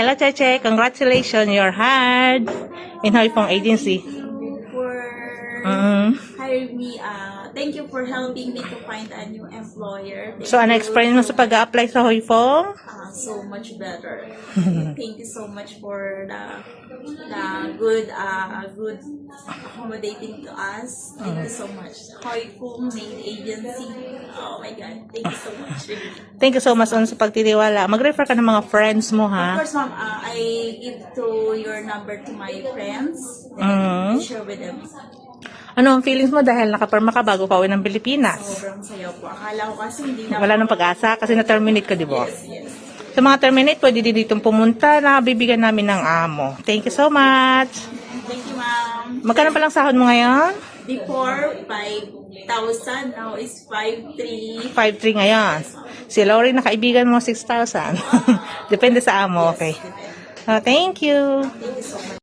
Hello, Cheche. Congratulations. You're hired in Hoi Fong Agency. For hiring me. Thank you for helping me to find a new employer. Thank So, ano you experience mo sa pag-a-apply sa Hoi Fong? so much better. Thank you so much for the good accommodating to us. Thank you so much. Hoi Fong Maid Agency. Oh my God. Thank you so much. Really. Thank you so much on sa pagtitiwala. Mag-refer ka ng mga friends mo, Of ha? course, ma'am, I give to your number to my friends and share with them. Ano ang feelings mo dahil nakaperma ka bago ka uwi ng Pilipinas? Sobrang sayo po. Akala ko kasi hindi na Wala nang pag-asa kasi na-terminate ka, di ba? Yes. Sa mga terminate, pwede din ditong pumunta na bibigyan namin ng amo. Thank you so much. Thank you, ma'am. Magkano palang sahod mo ngayon? Before, 5,000. Now is 5,300. 5,300 ngayon. Si Lori na kaibigan mo, 6,000. Depende sa amo, okay. Thank you. Thank you so much.